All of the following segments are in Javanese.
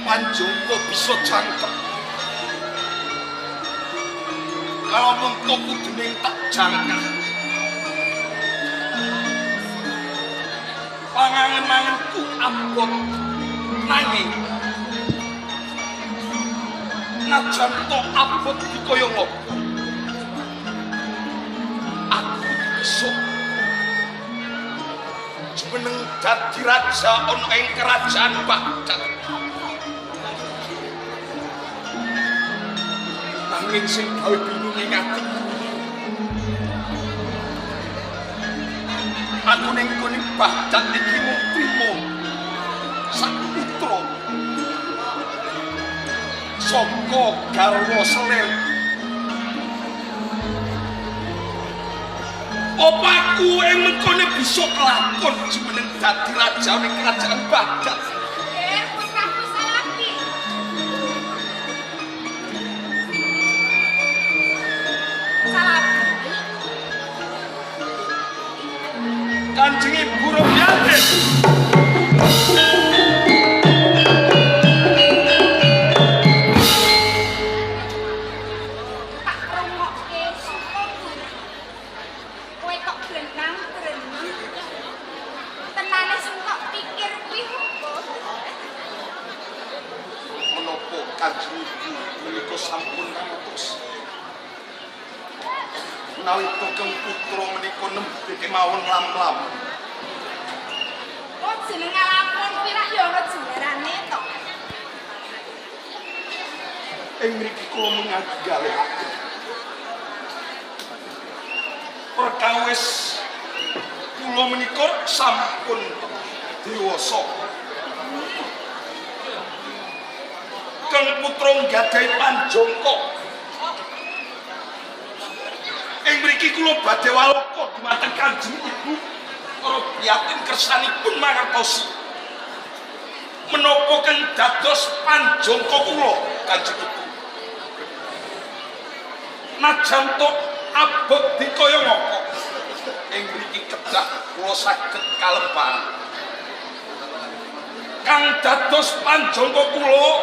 Panjangka bisa jangkep. Kalau mentok kuduning tak jangkah. Pangangen-angenku abot nanging najan to abot dikaya ngopo. Aku besok jumeneng dadi raja ana ing kerajaan Baghdad. Nanging sing gawe bingung ing atiku, aku ning kene Baghdad iki mung trimo sak putra saka garwa selir. Apa aku yang mengkone bisa kelakon jumeneng dadi raja ning kerajaan Baghdad? Putraku Salabi. Salabi. Kanjeng Ibu Robiatin. Kanjeng Ibu menika sampun ngutus menawi Tugeng Putra menika nembe kemawon lam-lam. Oh jeneng lapun pirak ya ana jenarane to. Ing mriki kula mengalihake perkawis kula menika sampun dewasa. Kang putra nggadahi panjangka. Ing mriki kula badhe walaka dumateng Kanjeng Ibu Robiatin kersanipun mangertosi menapa kang dados panjangka kula Kanjeng Ibu. Najan to abot dikaya ngapa ing mriki kedah kula saged kalempaan. Kang dados panjangka kula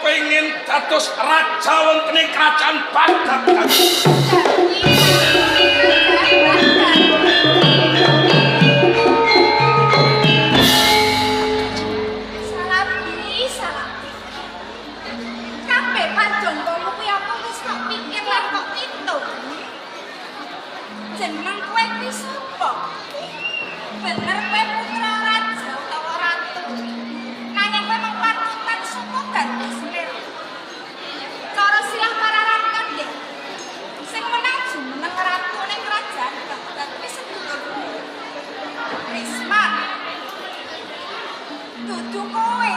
pengen dados raja wonten ing kerajaan Baghdad. Salabi. Kabeh panjangkamu kuwi apa wis kok pikir lan kok ngitung. Jeneng kowe kuwi sapa? Bener kowe putra raja utawa ratu. Nanging kowe mung patutan saka garwa selir. Cara silah pararatkan deh. Sing menang jumeneng ratu ning kerajaan Baghdad wis sedulurmu. Risman. Dudu kowe.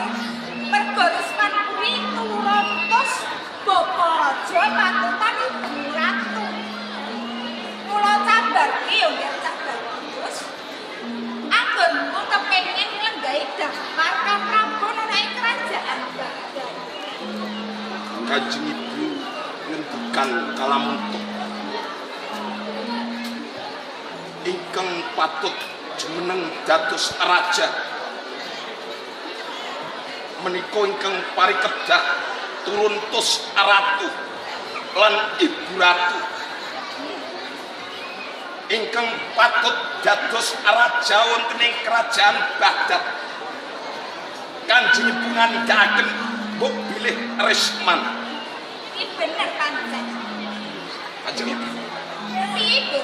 Mergo Risman kuwi turontos bapa raja patutan ibu ratu. Mula cabar ki yo nek cabar terus. Anggonmu kepengin nglenggahi daftar kapraban ana ing kerajaan Baghdad. Kanjeng Ibu ngendikan kalamuntuk ingkang patut jumeneng dados raja menika ingkang parikedah turuntus ratu lan ibu ratu ingkang patut dados raja wonten ing kerajaan Baghdad. Kanjeng Ibu ngandhakaken mbok bilih Risman. Iki bener pancen. Kanjeng Ibu. Piye?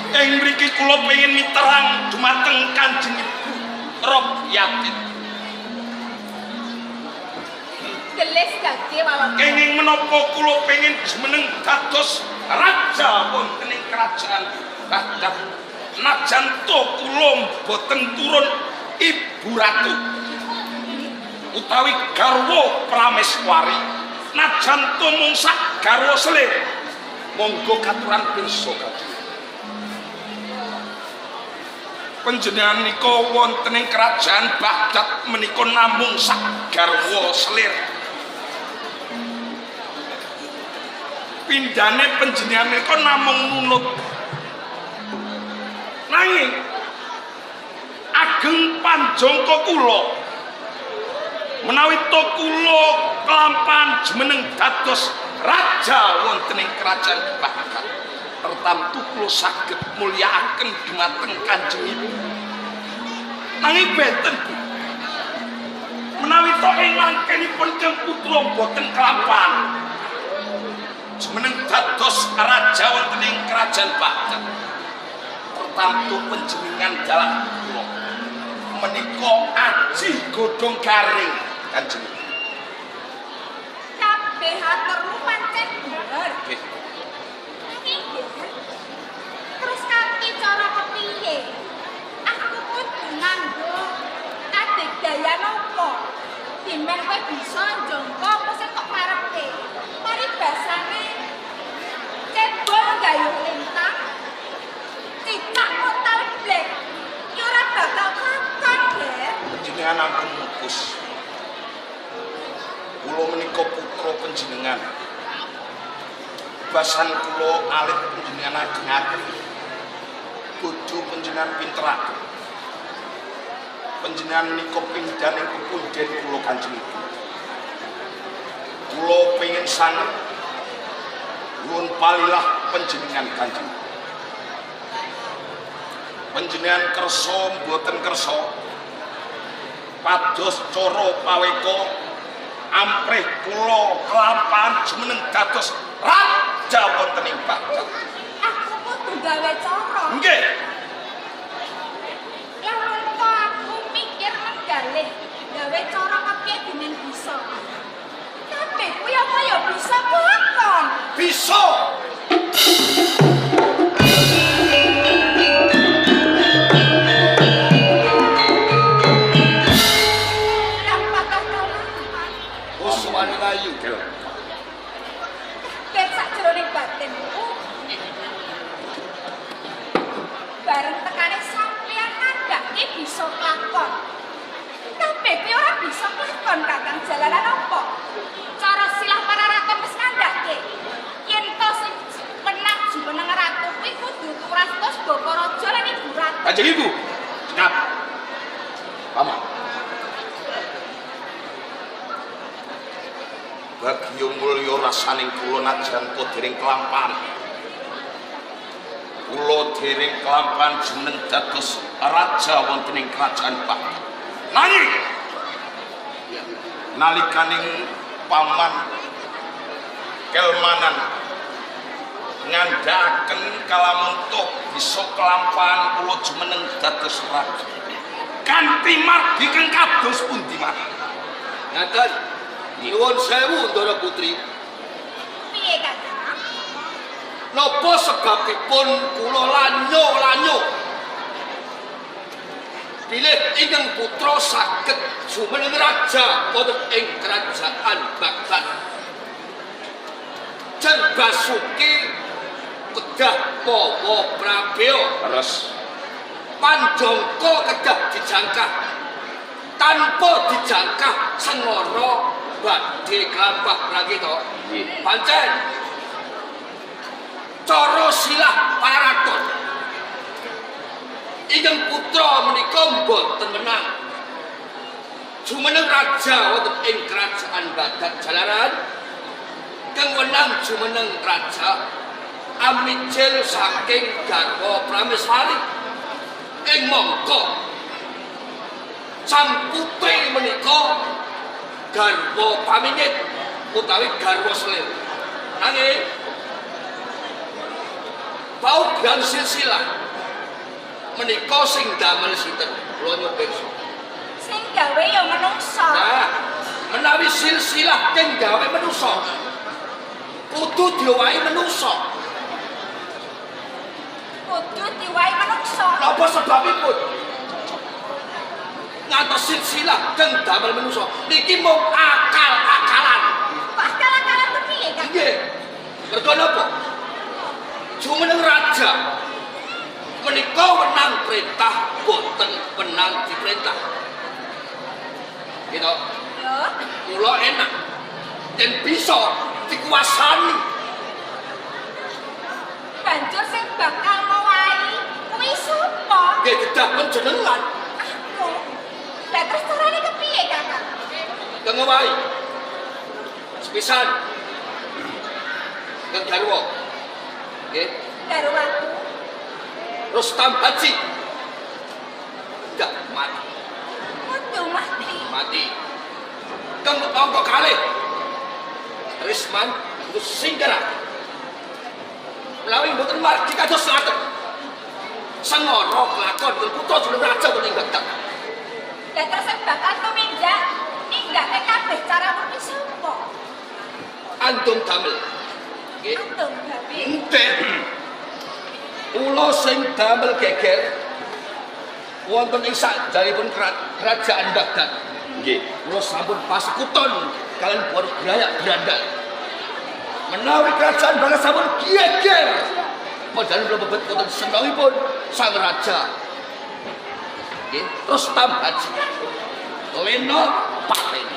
Ing mriki kula pengin miterang dumateng Kanjeng Ibu Robiatin. Gelis dadi wae. Kenging menapa kula pengin jumeneng dados raja wonten ing kerajaan Baghdad. Najan to kula boten turun ibu ratu utawi garwa prameswari. Najan to mung sak garwa selir. Monggo katuran pirsa Kanjeng. Panjenengan nika wonten ing kerajaan Baghdad menika namung sak garwa selir. Pindhane panjenengan nika namung nunut. Nanging ageng panjangka kula menawi to kula kelampahan jumeneng dados raja wonten ing kerajaan Baghdad tertamtu kula saged mulyakaken dumateng Kanjeng Ibu nanging benten menawi to ing langkenipun Kang Putra boten kelampahan jumeneng dados raja wonten ing kerajaan Baghdad tertamtu panjenengan dalang kula menika aji godhong garing Kanjeng kabeh aturmu pancen bener. Terus kanthi cara kepiye? Aku kudu nganggo adegdaya napa? Dimen kowe bisa njangka apa sing kok karepe. Paribasane cebol gayuh lintang. Cicak kotal blek. Ya ora bakal kakak, ya. panjenengan ampun mukus kula menika putra panjenengan basan kula alit panjenengan ageng-ageng bodho panjenengan pinter panjenengan menika pindhan ing punden kula Kanjeng Ibu kula pengin sanget nuwun palilah panjenengan Kanjeng panjenengan kersa mboten kersa pados cara paweka amprih kula kelampahan jumeneng dados raja wonten ing Baghdad. Aku kudu gawe cara. Nggih. Lamun kok aku mikir menggalih gawe cara kepiye dinen bisa. Tapi kuwi apa ya bisa lakon. Bisa. Bareng tekane sampeyan ngandhake bisa kelakon. Tapi kuwi ora bisa kelakon Kakang jalanan apa? Cara silah para ratu wis ngandhake. Yen to sing menang jumeneng ratu kuwi kudu turastos Bapa Raja lan Ibu Ratu. Kanjeng Ibu, cekap. Paman. Bagya mulya rasaning kula najan dereng kelampahan. Kula dereng kelampahan jumeneng dados raja wonten ing kerajaan Baghdad. Nanging nalikaning paman kelmanan ngandhaken kalamun bisa kelampahan kula jumeneng dados raja. Kanthi margi kang kados pundi mawon. Ngaten, nyuwun sewu Ndara Putri. Piye Kakang? Napa sebabipun kula lanyo-lanyo bilih ingkang putra saged jumeneng raja wonten ing kerajaan Baghdad. Jen Basuki kedah Mawa Prabeya Leres. Pandangka kedah dijangkah tanpa dijangkah sengara badhe gampah lagi to. Pancen cara silah paraton ingkang putra menika mboten menang jumeneng raja wonten ing kerajaan Baghdad jalaran kang menang jumeneng raja amijil saking garwa Prameswari ing mangka sang putri menika garwa pamingit utawi garwa selir nanging bau dan silsilah menika sing damel sinten kula nyopirsa Sing gawe ya menungsa. nah menawi silsilah kang gawe menungsa kudu diwahi menungsa Kudu diwahi menungsa. napa sebabipun ngantos silsilah kang damel menungsa niki mung akal-akalan Kok akal-akalan tuh piye Kakang? nggih mergo napa jumeneng raja menika wenang perintah boten wenang diperintah gitu Yo, kula enak dan bisa dikuasani banjur sing bakal mawahi kuwi sapa? nggih kedah panjenengan Aku. Lah terus carane kepiye Kakang? Kengawai. Sepisan. Kang garwa. Nggih. Garwaku. Rustam Haji. Dak mati. Kudu mati. Mati. Kang angka kalih. Risman terus Singgara. Menawi mboten margi kados ngaten. Sengara kelakon putra jurung raja ing Baghdad. Ya terus bakal tumindak ninggake kabeh cara muni sapa? Antum damel. Nggih. Antum babi. Enten. Kula sing damel geger wonten ing sakjalipun kerajaan Baghdad. Nggih. Kula sampun pasekuton kalian buat berayak berandal. Menawi kerajaan Baghdad sampun geger. Padahal belum bebet wonten senengipun sang raja. Nggih, Rustam Haji. Leno Paten.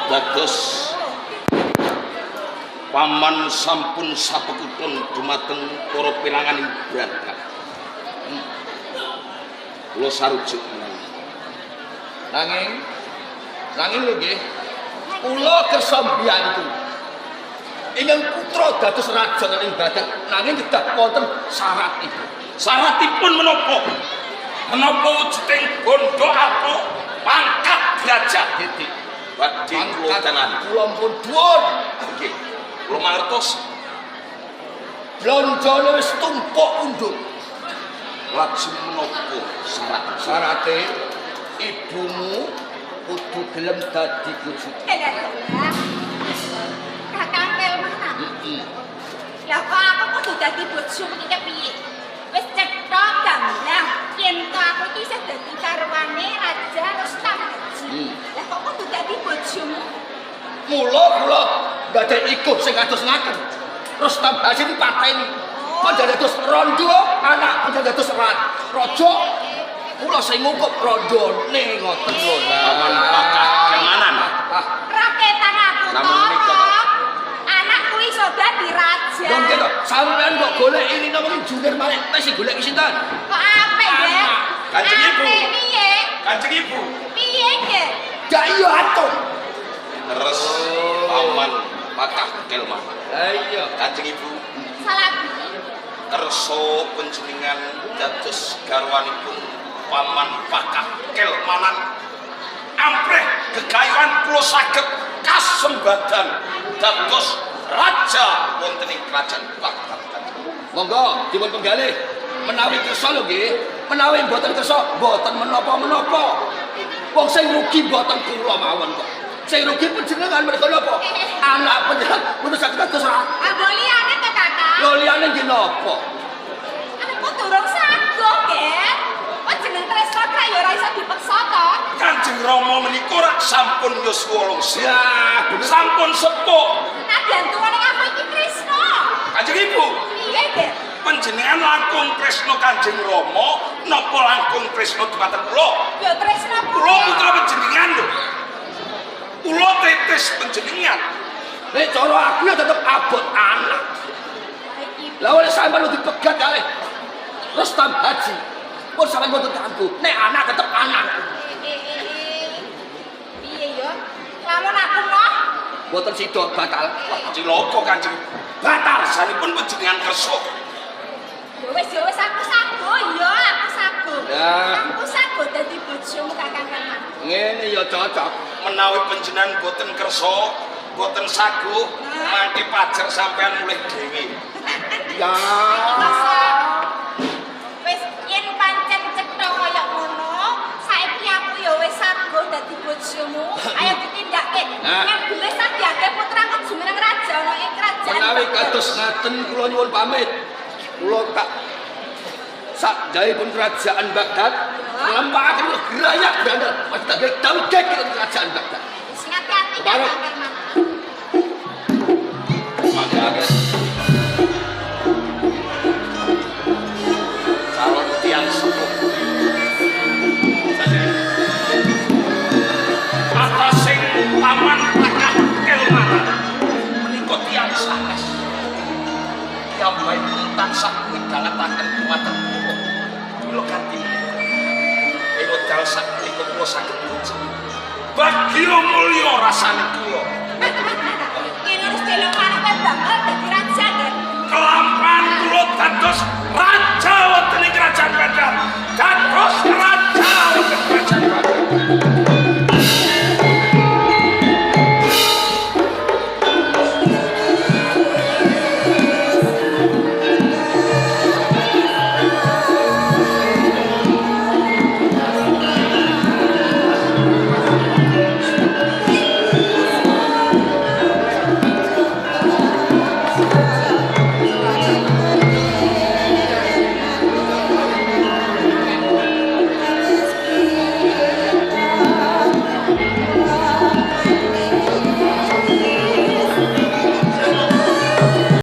Dados paman sampun sapekuton dumateng para pilangan ing Baghdad. Kula sarujuk menawi. Nanging lho nggih, kula kersa mbiyantu. Ingkang putra dados raja ing Baghdad, nanging kedah wonten syaratipun. Syaratipun menapa? Menapa wujuding bondo apa pangkat derajat Titik. badhe kula tenan. Kula pun dhuwur. Nggih. Kula mangertos Blonjone wis tumpuk undung. lajeng menapa syarat? Syarate ibumu kudu gelem dadi bojoku. Kakang Pelmana. Lah kok aku kudu dadi bojomu iki kepiye? Wis cetha gamblang yen to aku iki isih dadi karwane Raja Rustam Haji. Lah kok kudu dadi bojomu? Mula kula badhe ikut sing kados ngaten. Rustam Haji dipateni. Panjenengan dados rondo, anak panjenengan dados raja. Kula sing ngukup rondone ngoten lho. Paman pakah kemanan. Raketan aku Namun menika, to. Anakku iso dadi raja. Lho nggih to, sampean kok golek ini namung junior malih sing golek sinten? Kok apik, Dek? Kanjeng Ibu. Apik piye? Kanjeng Ibu, Piye, Dek? Gak iya atur. terus paman pakah kelman. Lah iya. Kanjeng Ibu, Salabi. kersa panjenengan dados garwanipun paman pakah kelmanan. Ampreh gegayuhan kula saged kasembadan dados raja wonten ing kerajaan Baghdad. Monggo dipun penggalih. Menawi kersa lho nggih, menawi mboten kersa mboten menapa-menapa. Wong sing rugi mboten kula mawon kok. Sing rugi panjenengan merga napa? Anak panjenengan mboten saged dados raja. Aboliane to, Kakak? Lho liyane nggih napa? Aku durung sago, Dek. Kok jeneng Tresna kae ya ora iso dipeksa to? Kanjeng Rama menika rak sampun yuswa lungsuh. Ya, bener. Sampun sepuh. Nadyan tuwa ning aku iki Tresna. Kanjeng Ibu, Piye, Dek? panjenengan langkung tresna Kanjeng Rama napa langkung tresna dumateng kula? Ya Tresna Kula putra panjenengan lho. Kula tetes panjenengan. Nek cara aku ya tetep abot anak. Lah oleh sampean dipegat kalih Rustam Haji. Pun sampean mboten kanggo. Nek anak tetep anak. Piye ya? Lamun aku noh Mboten sida batal. Cilaka Kanjeng. Batal. Sanipun panjenengan kersa. ya wis aku sago ya, aku sago. Ya. Aku sago dadi bojomu Kakang Herman. Ngene ya cocok. Menawi panjenengan boten kersa, boten saguh, mangke pajar sampean mulih dhewe. Ya. Masa wis yen pancen cetha kaya ngono, saiki aku ya wis sago dadi bojomu. Ayo ditindakke. Nah. Yen gelem sadiake putraku jumeneng raja ana ing kerajaan. Menawi kados ngaten kula nyuwun pamit. Kula tak sakjaipun kerajaan Baghdad nglampahaken gerayak berandal pas tak dawuh kerajaan Baghdad. Sing ati-ati Barok. Kakang Herman. Mangke calon tiang sepuh. Atas sing paman pakah kelmanan menika tiang sanes. Piyambak tansah midhangetaken dumateng kula. Kula kanthi ing wekdal sak menika kula saged muji. bagio mulya rasane kula. Yen harus delok anak bakal dadi raja kan. Kelampahan kula dados raja wonten ing kerajaan Badan. Dados raja